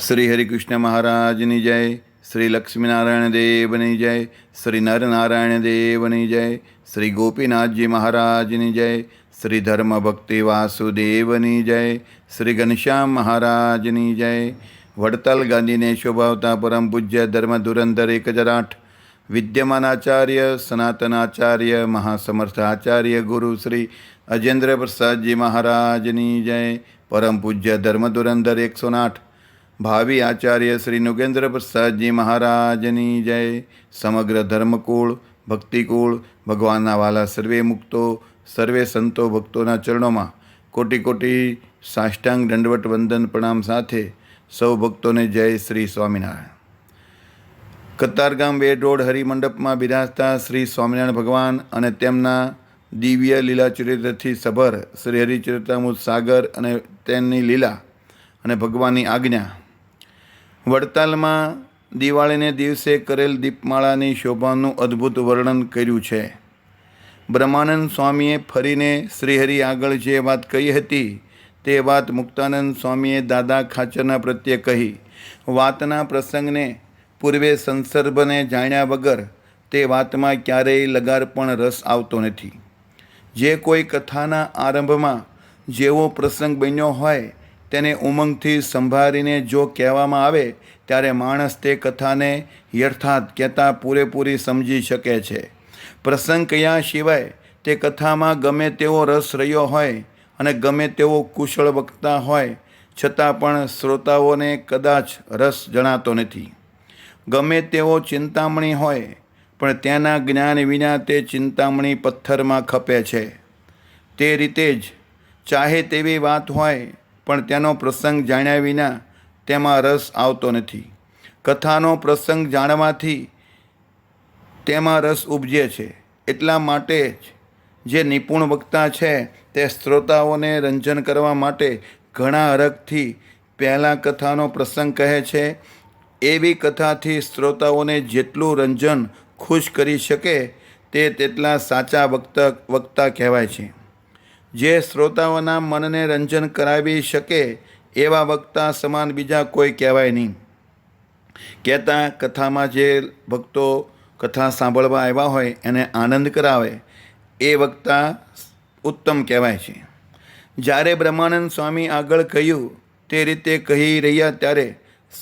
શ્રી હરિકૃષ્ણ મહારાજની જય, શ્રી લક્ષ્મીનારાયણ દેવની જય, શ્રી નરનારાયણ દેવની જય, શ્રી ગોપીનાથજી મહારાજની જય, શ્રી ધર્મ ભક્તિ વાસુદેવની જય, શ્રી ઘનશ્યામ મહારાજની જય. વડતાલ ગાંધીને શોભાવતા પરમ પૂજ્ય ધર્મ ધુરંધર 1008 વિદ્યમાન આચાર્ય સનાતન આચાર્ય મહાસમર્થ આચાર્ય ગુરુ શ્રી અજેન્દ્ર પ્રસાદજી મહારાજની જય. પરમ પૂજ્ય ધર્મ ધુરંધર 108 ભાવિ આચાર્ય શ્રી નુગેન્દ્ર પ્રસાદજી મહારાજની જય. સમગ્ર ધર્મકુળ ભક્તિકુળ ભગવાનના વાલા સર્વે મુક્તો સર્વે સંતો ભક્તોના ચરણોમાં કોટી કોટી સાષ્ટાંગ દંડવટ વંદન પ્રણામ સાથે સૌ ભક્તોને જય શ્રી સ્વામિનારાયણ. કતારગામ વેડ રોડ હરિમંડપમાં બિરાજતા શ્રી સ્વામિનારાયણ ભગવાન અને તેમના દિવ્ય લીલા ચરિત્રથી સભર શ્રી હરિચરિતામૃત સાગર અને તેમની લીલા અને ભગવાનની આજ્ઞા. વડતાલમાં દિવાળીને દિવસે કરેલ દીપમાળાની શોભાનું અદ્ભુત વર્ણન કર્યું છે. બ્રહ્માનંદ સ્વામીએ ફરીને શ્રીહરિ આગળ જે વાત કહી હતી તે વાત મુક્તાનંદ સ્વામીએ દાદા ખાચરના પ્રત્યે કહી. વાતના પ્રસંગને પૂર્વે સંસર્ભને જાણ્યા વગર તે વાતમાં ક્યારેય લગાર પણ રસ આવતો નથી. જે કોઈ કથાના આરંભમાં જેવો પ્રસંગ બન્યો હોય તેને ઉમંગથી સંભાળીને જો કહેવામાં આવે ત્યારે માણસ તે કથાને યથાર્થ કહેતા પૂરેપૂરી સમજી શકે છે. પ્રસંગ કહ્યા સિવાય તે કથામાં ગમે તેવો રસ રહ્યો હોય અને ગમે તેવો કુશળ વક્તા હોય છતાં પણ શ્રોતાઓને કદાચ રસ જણાતો નથી. ગમે તેવો ચિંતામણી હોય પણ તેના જ્ઞાન વિના તે ચિંતામણી પથ્થરમાં ખપે છે. તે રીતે જ ચાહે તેવી વાત હોય પણ તેનો પ્રસંગ જાણ્યા વિના તેમાં રસ આવતો નથી. કથાનો પ્રસંગ જાણવાથી તેમાં રસ ઉપજે છે. એટલા માટે જ જે નિપુણ વક્તા છે તે શ્રોતાઓને રંજન કરવા માટે ઘણા હરખથી પહેલાં કથાનો પ્રસંગ કહે છે. એવી કથાથી શ્રોતાઓને જેટલું રંજન ખુશ કરી શકે તે તેટલા સાચા વક્તા કહેવાય છે. જે શ્રોતાઓના મનને રંજન કરાવી શકે એવા વક્તા સમાન બીજા કોઈ કહેવાય નહીં. કહેતા કથામાં જે ભક્તો કથા સાંભળવા આવ્યા હોય એને આનંદ કરાવે એ વક્તા ઉત્તમ કહેવાય છે. જ્યારે બ્રહ્માનંદ સ્વામી આગળ કહ્યું તે રીતે કહી રહ્યા ત્યારે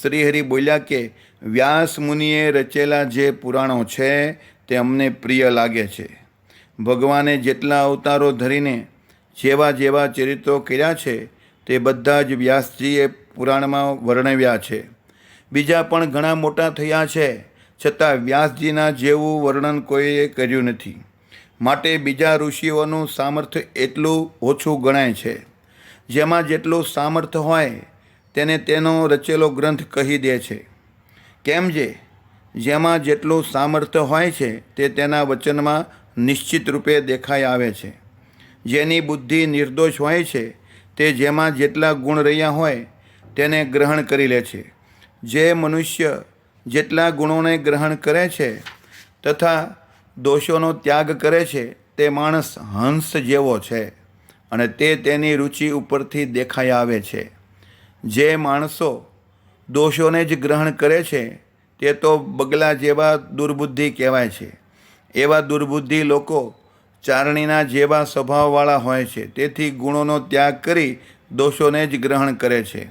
શ્રીહરિ બોલ્યા કે વ્યાસ મુનિએ રચેલા જે પુરાણો છે તે અમને પ્રિય લાગે છે. ભગવાને જેટલા અવતારો ધરીને જેવા જેવા ચરિત્રો કર્યા છે તે બધા જ વ્યાસજીએ પુરાણમાં વર્ણવ્યા છે. બીજા પણ ઘણા મોટા થયા છે છતાં વ્યાસજીના જેવું વર્ણન કોઈએ કર્યું નથી. માટે બીજા ઋષિઓનું સામર્થ્ય એટલું ઓછું ગણાય છે. જેમાં જેટલું સામર્થ્ય હોય તેને તેનો રચેલો ગ્રંથ કહી દે છે. કેમ જેમાં જેટલું સામર્થ્ય હોય છે તે તેના વચનમાં નિશ્ચિત રૂપે દેખાઈ આવે છે. જેની બુદ્ધિ નિર્દોષ હોય છે તે જેમાં જેટલા ગુણ રહ્યા હોય તેને ગ્રહણ કરી લે છે. જે મનુષ્ય જેટલા ગુણોને ગ્રહણ કરે છે તથા દોષોનો ત્યાગ કરે છે તે માણસ હંસ જેવો છે અને તે તેની રુચિ ઉપરથી દેખાઈ આવે છે. જે માણસો દોષોને જ ગ્રહણ કરે છે તે તો બગલા જેવા દુર્બુદ્ધિ કહેવાય છે. એવા દુર્બુદ્ધિ લોકો ચારણીના જેવા સ્વભાવવાળા હોય છે. તેથી ગુણોનો ત્યાગ કરી દોષોને જ ગ્રહણ કરે છે.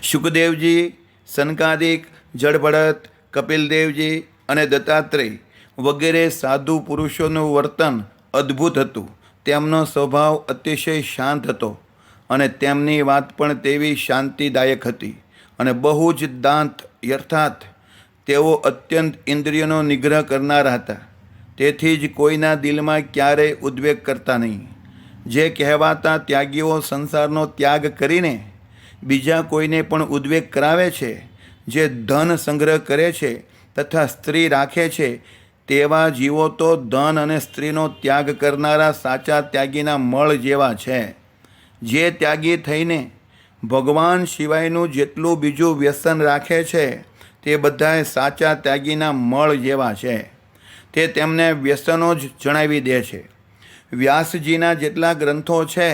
શુકદેવજી, સનકાદિક, જડભરત, કપિલદેવજી અને દત્તાત્રેય વગેરે સાધુ પુરુષોનું વર્તન અદ્ભુત હતું. તેમનો સ્વભાવ અતિશય શાંત હતો અને તેમની વાત પણ તેવી શાંતિદાયક હતી અને બહુ જ દાંત યથાર્થ તેઓ અત્યંત ઇન્દ્રિયોનો નિગ્રહ કરનારા હતા. તેથી જ કોઈના દિલમાં ક્યારેય ઉદ્વેગ કરતા નહીં. જે કહેવાતા ત્યાગીઓ સંસારનો ત્યાગ કરીને બીજા કોઈને પણ ઉદ્વેગ કરાવે છે, જે ધન સંગ્રહ કરે છે તથા સ્ત્રી રાખે છે તેવા જીવો તો ધન અને સ્ત્રીનો ત્યાગ કરનારા સાચા ત્યાગીના મળ જેવા છે. જે ત્યાગી થઈને ભગવાન સિવાયનું જેટલું બીજું વ્યસન રાખે છે તે બધાએ સાચા ત્યાગીના મળ જેવા છે. તે તેમને વ્યસનો જ જણાવી દે છે. વ્યાસજીના જેટલા ગ્રંથો છે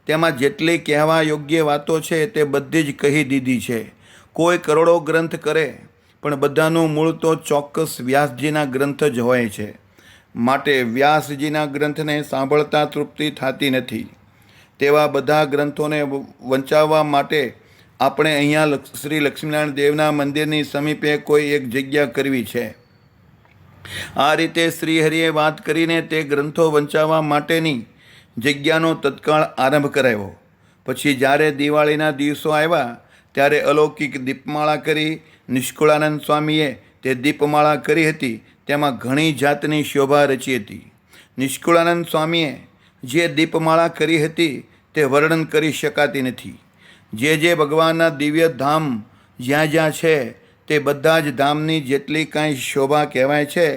તેમાં જેટલી કહેવા યોગ્ય વાતો છે તે બધી જ કહી દીધી છે. કોઈ કરોડો ગ્રંથ કરે પણ બધાનું મૂળ તો ચોક્કસ વ્યાસજીના ગ્રંથ જ હોય છે. માટે વ્યાસજીના ગ્રંથને સાંભળતા તૃપ્તિ થતી નથી. તેવા બધા ગ્રંથોને વંચાવવા માટે આપણે અહીંયા શ્રી લક્ષ્મીનારાયણ દેવના મંદિરની સમીપે કોઈ એક જગ્યા કરવી છે. આ રીતે શ્રીહરિએ વાત કરીને તે ગ્રંથો વંચાવવા માટેની જગ્યાનો તત્કાળ આરંભ કરાવ્યો. પછી જ્યારે દિવાળીના દિવસો આવ્યા ત્યારે અલૌકિક દીપમાળા કરી નિષ્કુળાનંદ સ્વામીએ તે દીપમાળા કરી હતી. તેમાં ઘણી જાતની શોભા રચી હતી. નિષ્કુળાનંદ સ્વામીએ જે દીપમાળા કરી હતી તે વર્ણન કરી શકાતી નથી. જે ભગવાનના દિવ્ય ધામ જ્યાં જ્યાં છે તે બધા જ ધામની જેટલી કાંઈ શોભા કહેવાય છે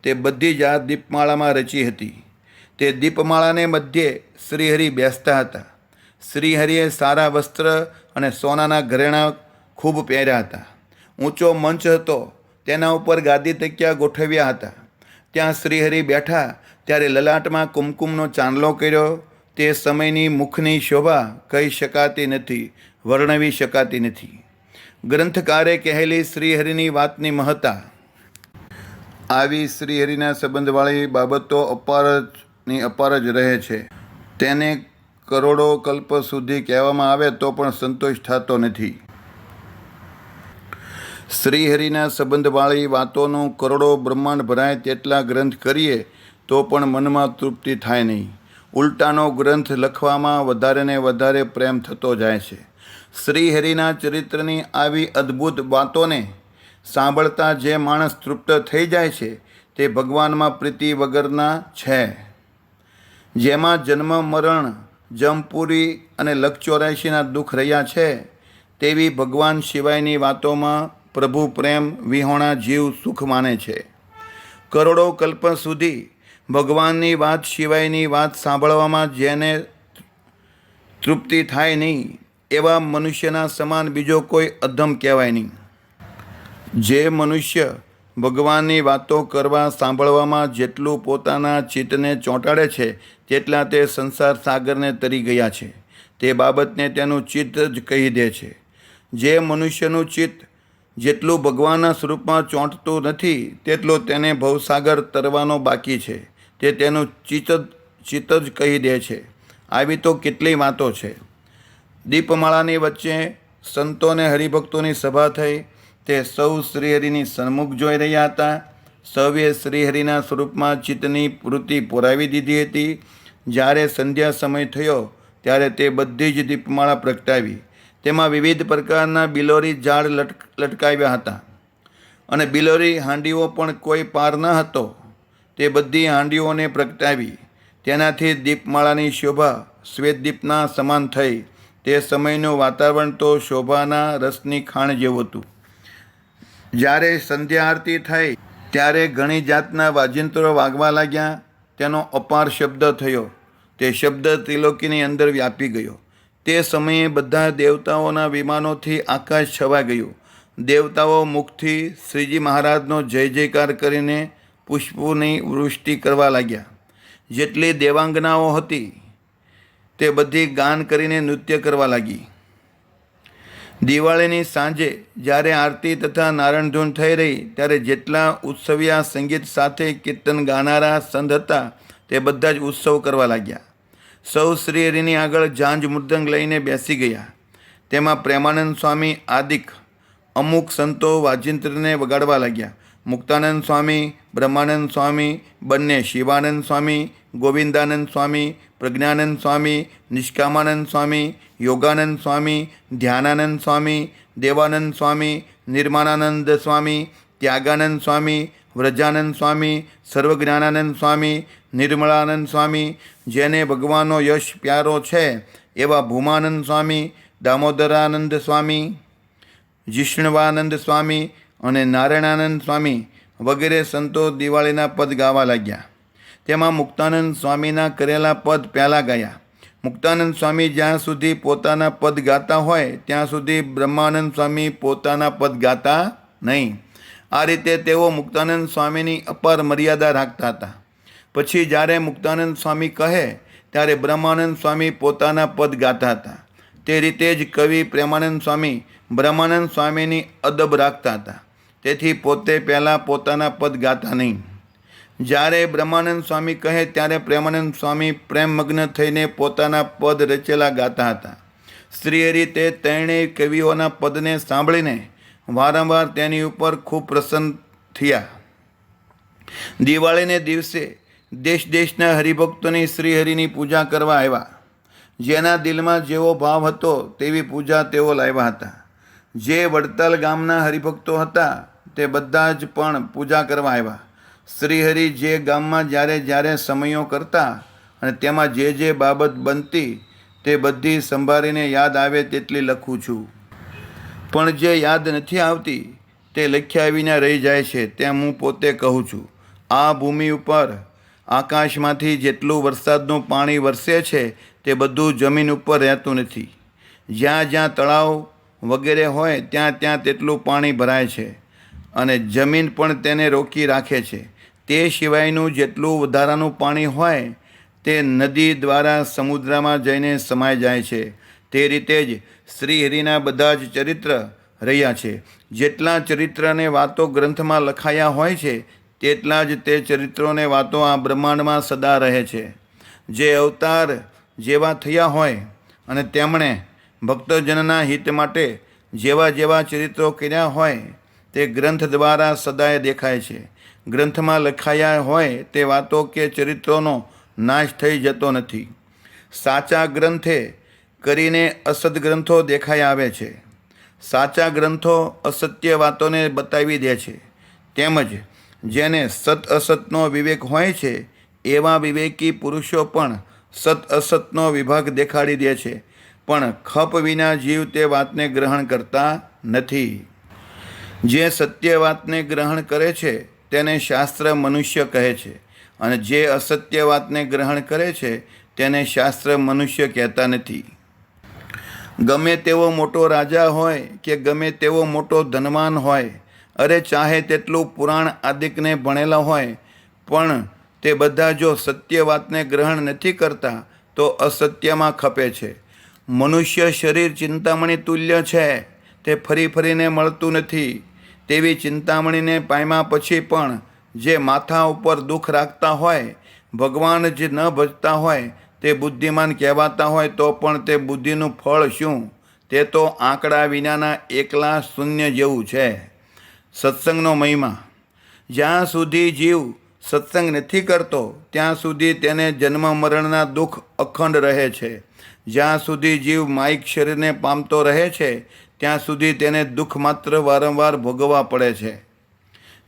તે બધી જ આ દીપમાળામાં રચી હતી. તે દીપમાળાને મધ્યે શ્રીહરિ બેસતા હતા. શ્રીહરિએ સારા વસ્ત્ર અને સોનાના ઘરેણાં ખૂબ પહેર્યા હતા. ઊંચો મંચ હતો, તેના ઉપર ગાદી તકિયા ગોઠવ્યા હતા. ત્યાં શ્રીહરિ બેઠા ત્યારે લલાટમાં કુમકુમનો ચાંદલો કર્યો. તે સમયની મુખની શોભા કહી શકાતી નથી, વર્ણવી શકાતી નથી. ગ્રંથકારે કહેલી શ્રીહરિની વાતની મહત્તા. આવી શ્રીહરિના સંબંધવાળી બાબતો અપાર જ રહે છે. તેને કરોડો કલ્પ સુધી કહેવામાં આવે તો પણ સંતોષ થતો નથી. શ્રીહરિના સંબંધવાળી વાતોનું કરોડો બ્રહ્માંડ ભરાય તેટલા ગ્રંથ કરીએ તો પણ મનમાં તૃપ્તિ થાય નહીં. ઉલટાનો ગ્રંથ લખવામાં વધારે ને વધારે પ્રેમ થતો જાય છે. શ્રીહરિના ચરિત્રની આવી અદ્ભુત વાતોને સાંભળતા જે માણસ તૃપ્ત થઈ જાય છે તે ભગવાનમાં પ્રીતિ વગરના છે. જેમાં જન્મ મરણ જમપુરી અને લખ 84ના દુઃખ રહ્યા છે તેવી ભગવાન સિવાયની વાતોમાં પ્રભુ પ્રેમ વિહોણા જીવ સુખ માને છે. કરોડો કલ્પ સુધી ભગવાનની વાત સિવાયની વાત સાંભળવામાં જેને તૃપ્તિ થાય નહીં એવા મનુષ્યના સમાન બીજો કોઈ અધમ કહેવાય નહીં. જે મનુષ્ય ભગવાનની વાતો કરવા સાંભળવામાં જેટલું પોતાના ચિત્તને ચોંટાડે છે તેટલા તે સંસાર સાગરને તરી ગયા છે. તે બાબતને તેનું ચિત્ત જ કહી દે છે. જે મનુષ્યનું ચિત્ત જેટલું ભગવાનના સ્વરૂપમાં ચોંટતું નથી તેટલો તેને ભવસાગર તરવાનો બાકી છે. તે તેનું ચિત્ત જ કહી દે છે. આવી તો કેટલી વાતો છે. દીપમાળાની વચ્ચે સંતોને હરિભક્તોની સભા થઈ. તે સૌ શ્રીહરિની સન્મુખ જોઈ રહ્યા હતા. સૌએ શ્રીહરિના સ્વરૂપમાં ચિત્તની વૃત્તિ પુરાવી દીધી હતી. જ્યારે સંધ્યા સમય થયો ત્યારે તે બધી જ દીપમાળા પ્રગટાવી. તેમાં વિવિધ પ્રકારના બિલોરી ઝાડ લટકાવ્યા હતા અને બિલોરી હાંડીઓ પણ કોઈ પાર ન હતો. તે બધી હાંડીઓને પ્રગટાવી. તેનાથી દીપમાળાની શોભા શ્વેતદીપના સમાન થઈ. તે સમયનું વાતાવરણ તો શોભાના રસની ખાણ જેવું હતું. જ્યારે સંધ્યા આરતી થઈ ત્યારે ઘણી જાતના વાજિંત્રો વાગવા લાગ્યા. તેનો અપાર શબ્દ થયો. તે શબ્દ ત્રિલોકીની અંદર વ્યાપી ગયો. તે સમયે બધા દેવતાઓના વિમાનોથી આકાશ છવાઈ ગયું. દેવતાઓ મુખથી શ્રીજી મહારાજનો જય જયકાર કરીને પુષ્પોની વૃષ્ટિ કરવા લાગ્યા. જેટલી દેવાંગનાઓ હતી તે બધી ગાન કરીને નૃત્ય કરવા લાગી. દિવાળીની સાંજે જ્યારે આરતી તથા નારાયણધૂન થઈ રહી ત્યારે જેટલા ઉત્સવિયા સંગીત સાથે કીર્તન ગાનારા સંત હતા તે બધા જ ઉત્સવ કરવા લાગ્યા. સૌ શ્રીહરિની આગળ ઝાંઝ મૃદંગ લઈને બેસી ગયા. તેમાં પ્રેમાનંદ સ્વામી આદિક અમુક સંતો વાજિંત્રને વગાડવા લાગ્યા. મુક્તાનંદ સ્વામી, બ્રહ્માનંદ સ્વામી, બંને શિવાનંદ સ્વામી, ગોવિંદાનંદ સ્વામી, પ્રજ્ઞાનંદ સ્વામી, નિષ્કામાનંદ સ્વામી, યોગાનંદ સ્વામી, ધ્યાનાનંદ સ્વામી, દેવાનંદ સ્વામી, નિર્માણાનંદ સ્વામી, ત્યાગાનંદ સ્વામી, વ્રજાનંદ સ્વામી, સર્વજ્ઞાનાનંદ સ્વામી, નિર્મળાનંદ સ્વામી, જેને ભગવાનનો યશ પ્યારો છે એવા ભૂમાનંદ સ્વામી, દામોદરાનંદ સ્વામી, જિષ્ણવાનંદ સ્વામી અને નારાયણાનંદ સ્વામી વગેરે સંતો દિવાળીના પદ ગાવા લાગ્યા. તેમાં મુક્તાનંદ સ્વામીના કરેલા પદ પહેલાં ગાયા. મુક્તાનંદ સ્વામી જ્યાં સુધી પોતાના પદ ગાતા હોય ત્યાં સુધી બ્રહ્માનંદ સ્વામી પોતાના પદ ગાતા નહીં. આ રીતે તેઓ મુક્તાનંદ સ્વામીની અપાર મર્યાદા રાખતા હતા. પછી જ્યારે મુક્તાનંદ સ્વામી કહે ત્યારે બ્રહ્માનંદ સ્વામી પોતાના પદ ગાતા હતા. તે રીતે જ કવિ પ્રેમાનંદ સ્વામી બ્રહ્માનંદ સ્વામીની અદબ રાખતા હતા. તેથી પોતે પહેલાં પોતાના પદ ગાતા નહીં. જ્યારે બ્રહ્માનંદ સ્વામી કહે ત્યારે પ્રેમાનંદ સ્વામી પ્રેમમગ્ન થઈને પોતાના પદ રચેલા ગાતા હતા. શ્રીહરિ તે ત્રણેય કવિઓના પદને સાંભળીને વારંવાર તેની ઉપર ખૂબ પ્રસન્ન થયા. દિવાળીને દિવસે દેશ દેશના હરિભક્તોની શ્રીહરિની પૂજા કરવા આવ્યા. જેના દિલમાં જેવો ભાવ હતો તેવી પૂજા તેઓ લાવ્યા હતા. જે વડતાલ ગામના હરિભક્તો હતા તે બધા જ પણ પૂજા કરવા આવ્યા. શ્રીહરિ જે ગામમાં જ્યારે જ્યારે સમયો કરતા અને તેમાં જે બાબત બનતી તે બધી સંભાળીને યાદ આવે તેટલી લખું છું. પણ જે યાદ નથી આવતી તે લખ્યા વિના રહી જાય છે તેમ હું પોતે કહું છું. આ ભૂમિ ઉપર આકાશમાંથી જેટલું વરસાદનું પાણી વરસે છે તે બધું જમીન ઉપર રહેતું નથી. જ્યાં જ્યાં તળાવ વગેરે હોય ત્યાં ત્યાં તેટલું પાણી ભરાય છે અને જમીન પણ તેને રોકી રાખે છે. તે સિવાયનું જેટલું વધારાનું પાણી હોય તે નદી દ્વારા સમુદ્રમાં જઈને સમાઈ જાય છે. તે રીતે જ શ્રીહરિના બધા જ ચરિત્ર રહ્યા છે. જેટલા ચરિત્રને વાતો ગ્રંથમાં લખાયા હોય છે તેટલા જ તે ચરિત્રોને વાતો આ બ્રહ્માંડમાં સદા રહે છે. જે અવતાર જેવા થયા હોય અને તેમણે ભક્તજનના હિત માટે જેવા જેવા ચરિત્રો કર્યા હોય તે ગ્રંથ દ્વારા સદાય દેખાય છે. ગ્રંથમાં લખાયા હોય તે વાતો કે ચરિત્રોનો નાશ થઈ જતો નથી. સાચા ગ્રંથે કરીને અસત ગ્રંથો દેખાઈ આવે છે. સાચા ગ્રંથો અસત્ય વાતોને બતાવી દે છે. તેમજ જેને સત અસતનો વિવેક હોય છે એવા વિવેકી પુરુષો પણ સત અસતનો વિભાગ દેખાડી દે છે. પણ ખપ વિના જીવ તે વાતને ગ્રહણ કરતા નથી. જે સત્ય વાતને ગ્રહણ કરે છે તેને શાસ્ત્ર મનુષ્ય કહે છે અને જે અસત્ય વાતને ગ્રહણ કરે છે તેને શાસ્ત્ર મનુષ્ય કહેતા નથી. ગમે તેવો મોટો રાજા હોય કે ગમે તેવો મોટો ધનવાન હોય, અરે ચાહે તેટલું પુરાણ આદિકને ભણેલા હોય, પણ તે બધા જો સત્ય વાતને ગ્રહણ નથી કરતા તો અસત્યમાં ખપે છે. મનુષ્ય શરીર ચિંતામણી તુલ્ય છે, તે ફરી ફરીને મળતું નથી. તેવી ચિંતામણીને પામ્યા પછી પણ જે માથા ઉપર દુઃખ રાખતા હોય, ભગવાન જ ન ભજતા હોય, તે બુદ્ધિમાન કહેવાતા હોય તો પણ તે બુદ્ધિનું ફળ શું? તે તો આંકડા વિનાના એકલા શૂન્ય જેવું છે. સત્સંગનો મહિમા. જ્યાં સુધી જીવ સત્સંગ નથી કરતો ત્યાં સુધી તેને જન્મ મરણના દુઃખ અખંડ રહે છે. જ્યાં સુધી જીવ માયિક શરીરને પામતો રહે છે ત્યાં સુધી તેને દુઃખ માત્ર વારંવાર ભોગવવા પડે છે.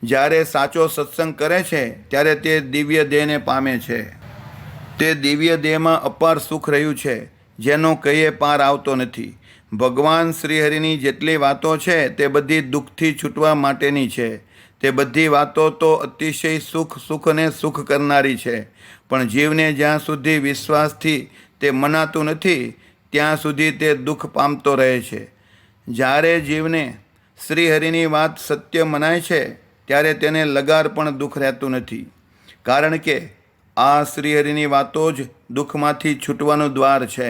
જ્યારે સાચો સત્સંગ કરે છે ત્યારે તે દિવ્ય દેહને પામે છે. તે દિવ્ય દેહમાં અપાર સુખ રહ્યું છે જેનો કહીએ પાર આવતો નથી. ભગવાન શ્રીહરિની જેટલી વાતો છે તે બધી દુઃખથી છૂટવા માટેની છે. તે બધી વાતો તો અતિશય સુખને સુખ કરનારી છે. પણ જીવને જ્યાં સુધી વિશ્વાસથી તે મનાતું નથી ત્યાં સુધી તે દુઃખ પામતો રહે છે. જ્યારે જીવને શ્રીહરિની વાત સત્ય મનાય છે ત્યારે તેને લગાર પણ દુઃખ રહેતું નથી. કારણ કે આ શ્રીહરિની વાતો જ દુઃખમાંથી છૂટવાનું દ્વાર છે.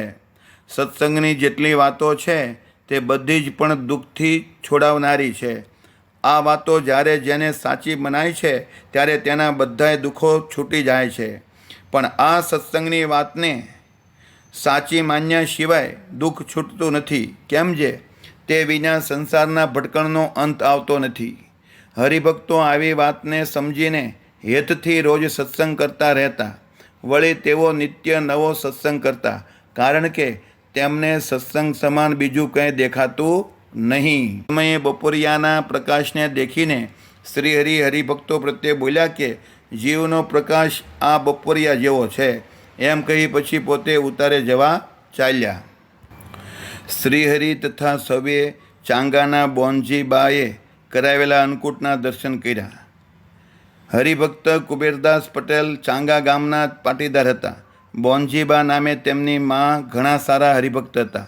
સત્સંગની જેટલી વાતો છે તે બધી જ પણ દુઃખથી છોડાવનારી છે. આ વાતો જ્યારે જેને સાચી મનાય છે ત્યારે તેના બધાય દુઃખો છૂટી જાય છે. પણ આ સત્સંગની વાતને સાચી માન્યા સિવાય દુઃખ છૂટતું નથી. કેમ જે તે વિના સંસારના ભટકણનો અંત આવતો નથી. હરિભક્તો આવી વાતને સમજીને હેતથી રોજ સત્સંગ કરતા રહેતા. વળી તેઓ નિત્ય નવો સત્સંગ કરતા, કારણ કે તેમને સત્સંગ સમાન બીજું કંઈ દેખાતું નહીં. સમયે બપોરિયાના પ્રકાશને દેખીને શ્રીહરિ હરિભક્તો પ્રત્યે બોલ્યા કે જીવનો પ્રકાશ આ બપોરિયા જેવો છે. એમ કહી પછી પોતે ઉતારે જવા ચાલ્યા. શ્રીહરિ તથા સવે ચાંગાના બોનજીબાએ કરાવેલા અન્નકૂટના દર્શન કર્યા. હરિભક્ત કુબેરદાસ પટેલ ચાંગા ગામના પાટીદાર હતા. બોનજીબા નામે તેમની માં ઘણા સારા હરિભક્ત હતા.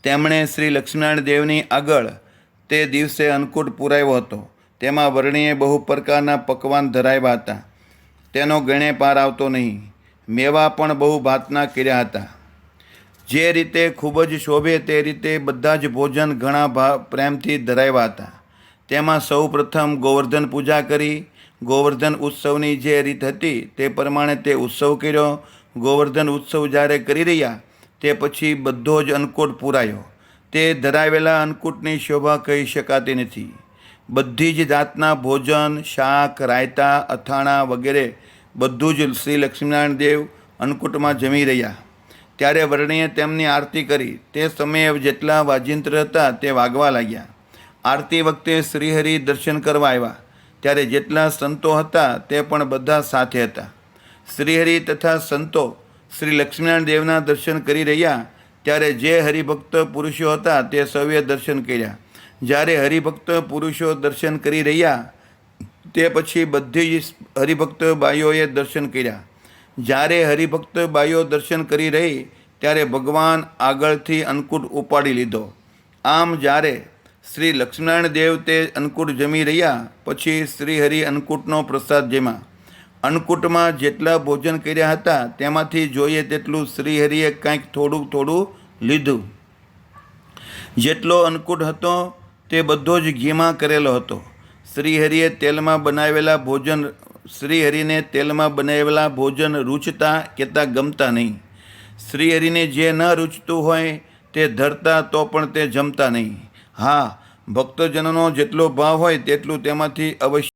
તેમણે શ્રી લક્ષ્મીનારાયણ દેવની આગળ તે દિવસે અન્નકૂટ પુરાવ્યો હતો. તેમાં વર્ણીએ બહુ પ્રકારના પકવાન ધરાવ્યા હતા. તેનો ગણે પાર આવતો નહીં. મેવા પણ બહુ ભાતના કર્યા હતા. જે રીતે ખૂબ જ શોભે તે રીતે બધા જ ભોજન ઘણા પ્રેમથી ધરાવ્યા હતા. તેમાં સૌ પ્રથમ ગોવર્ધન પૂજા કરી. ગોવર્ધન ઉત્સવની જે રીત હતી તે પ્રમાણે તે ઉત્સવ કર્યો. ગોવર્ધન ઉત્સવ જ્યારે કરી રહ્યા તે પછી બધો જ અન્નકૂટ પૂરાયો. તે ધરાવેલા અન્નકૂટની શોભા કહી શકાતી નથી. બધી જ જાતના ભોજન, શાક, રાયતા, અથાણા વગેરે બધું જ શ્રી લક્ષ્મીનારાયણ દેવ અન્નકૂટમાં જમી રહ્યા. ત્યારે વર્ણીએ તેમની આરતી કરી. તે સમયે જેટલા વાજિંત્ર હતા તે વાગવા લાગ્યા. આરતી વખતે શ્રીહરિ દર્શન કરવા આવ્યા ત્યારે જેટલા સંતો હતા તે પણ બધા સાથે હતા. શ્રીહરિ તથા સંતો શ્રી લક્ષ્મીનારાયણ દેવના દર્શન કરી રહ્યા ત્યારે જે હરિભક્ત પુરુષો હતા તે સૌએ દર્શન કર્યા. જ્યારે હરિભક્ત પુરુષો દર્શન કરી રહ્યા તે પછી બધી જ હરિભક્ત બાઈઓએ દર્શન કર્યા. જ્યારે હરિભક્ત બાઈઓ દર્શન કરી રહી ત્યારે ભગવાન આગળથી અન્નકૂટ ઉપાડી લીધો. આમ જ્યારે શ્રી લક્ષ્મીનારાયણ દેવ તે અન્નકૂટ જમી રહ્યા પછી શ્રીહરિ અન્નકૂટનો પ્રસાદ જમ્યા. અન્નકૂટમાં જેટલા ભોજન કર્યા હતા તેમાંથી જોઈએ તેટલું શ્રીહરિએ કંઈક થોડું થોડું લીધું. જેટલો અન્નકૂટ હતો તે બધો જ ઘીમાં કરેલો હતો. શ્રીહરિએ તેલમાં બનાવેલા ભોજન શ્રીહરિને તેલમાં બનાવેલા ભોજન રૂચતા કહેતા ગમતા નહીં. શ્રીહરિને જે ન રૂચતું હોય તે ધરતા તો પણ તે જમતા નહીં. હા, ભક્તજનોનો જેટલો ભાવ હોય તેટલું તેમાંથી અવશ્ય